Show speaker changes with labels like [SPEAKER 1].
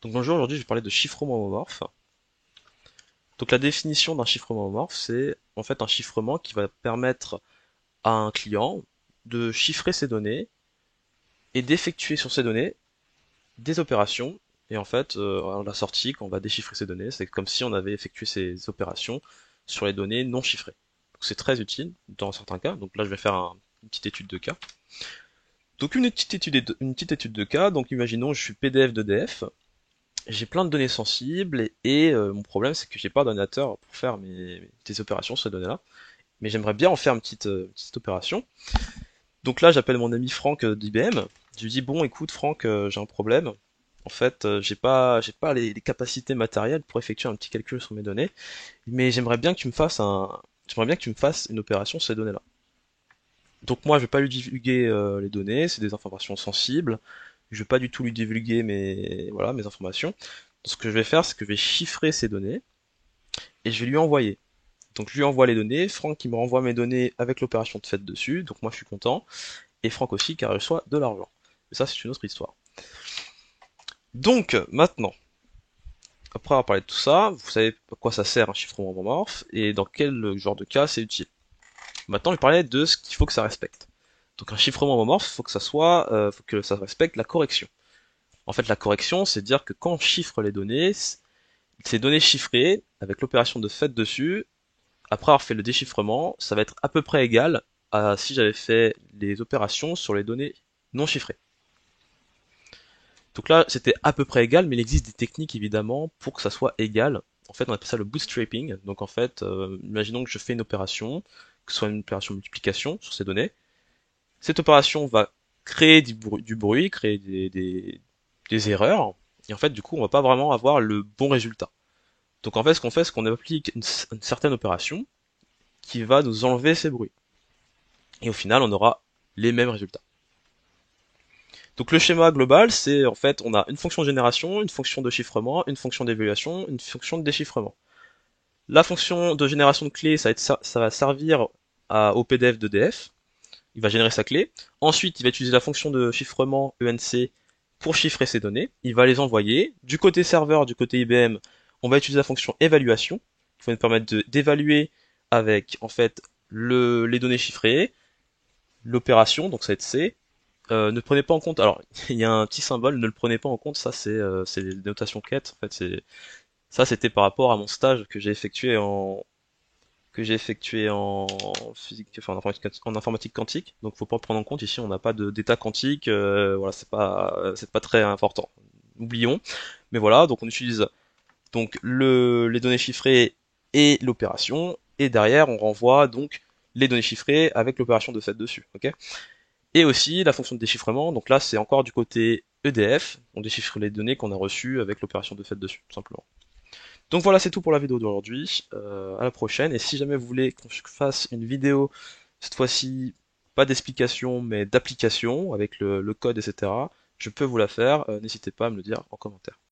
[SPEAKER 1] Donc bonjour, aujourd'hui je vais parler de chiffrement homomorphe. Donc la définition d'un chiffrement homomorphe, c'est en fait un chiffrement qui va permettre à un client de chiffrer ses données et d'effectuer sur ces données des opérations. Et en fait, à la sortie, quand on va déchiffrer ces données, c'est comme si on avait effectué ces opérations sur les données non chiffrées. Donc c'est très utile dans certains cas. Donc là je vais faire une petite étude de cas. Donc une petite étude de cas. Donc imaginons je suis PDF d'EDF. J'ai plein de données sensibles et mon problème c'est que j'ai pas d'ordinateur pour faire des opérations sur ces données-là. Mais j'aimerais bien en faire une petite opération. Donc là j'appelle mon ami Franck d'IBM. Je lui dis bon écoute Franck, j'ai un problème. En fait j'ai pas les capacités matérielles pour effectuer un petit calcul sur mes données, mais j'aimerais bien que tu me fasses une opération sur ces données-là. Donc moi je vais pas lui divulguer les données, c'est des informations sensibles. Je vais pas du tout lui divulguer mes informations. Donc, ce que je vais faire, c'est que je vais chiffrer ces données et je vais lui envoyer. Donc je lui envoie les données, Franck qui me renvoie mes données avec l'opération de fait dessus, donc moi je suis content, et Franck aussi car il reçoit de l'argent. Et ça c'est une autre histoire. Donc maintenant, après avoir parlé de tout ça, vous savez à quoi ça sert un chiffrement homomorphe et dans quel genre de cas c'est utile. Maintenant je vais parler de ce qu'il faut que ça respecte. Donc un chiffrement homomorphe, faut que ça respecte la correction. En fait la correction c'est dire que quand on chiffre les données, ces données chiffrées, avec l'opération de fait dessus, après avoir fait le déchiffrement, ça va être à peu près égal à si j'avais fait les opérations sur les données non chiffrées. Donc là, c'était à peu près égal, mais il existe des techniques évidemment pour que ça soit égal. En fait, on appelle ça le bootstrapping. Donc en fait, imaginons que je fais une opération, que ce soit une opération de multiplication sur ces données. Cette opération va créer du bruit, créer des erreurs, et en fait, du coup, on va pas vraiment avoir le bon résultat. Donc en fait, ce qu'on fait, c'est qu'on applique une certaine opération qui va nous enlever ces bruits. Et au final, on aura les mêmes résultats. Donc le schéma global, c'est en fait, on a une fonction de génération, une fonction de chiffrement, une fonction d'évaluation, une fonction de déchiffrement. La fonction de génération de clé, ça va servir au PDF d'EDF. Il va générer sa clé. Ensuite, il va utiliser la fonction de chiffrement ENC pour chiffrer ses données. Il va les envoyer. Du côté serveur, du côté IBM, on va utiliser la fonction évaluation qui va nous permettre d'évaluer avec en fait les données chiffrées, l'opération, donc ça va être C. Ne prenez pas en compte. Alors, il y a un petit symbole, ne le prenez pas en compte. Ça, c'est les notations quête. En fait, ça, c'était par rapport à mon stage que j'ai effectué en physique, enfin en informatique quantique. Donc, faut pas prendre en compte. Ici, on n'a pas d'état quantique. Voilà, c'est pas très important. Oublions. Mais voilà, donc on utilise donc les données chiffrées et l'opération, et derrière, on renvoie donc les données chiffrées avec l'opération de fait dessus. Ok. Et aussi la fonction de déchiffrement, donc là c'est encore du côté EDF, on déchiffre les données qu'on a reçues avec l'opération de fait dessus, tout simplement. Donc voilà, c'est tout pour la vidéo d'aujourd'hui, à la prochaine, et si jamais vous voulez qu'on fasse une vidéo, cette fois-ci, pas d'explication, mais d'application, avec le code, etc., je peux vous la faire, n'hésitez pas à me le dire en commentaire.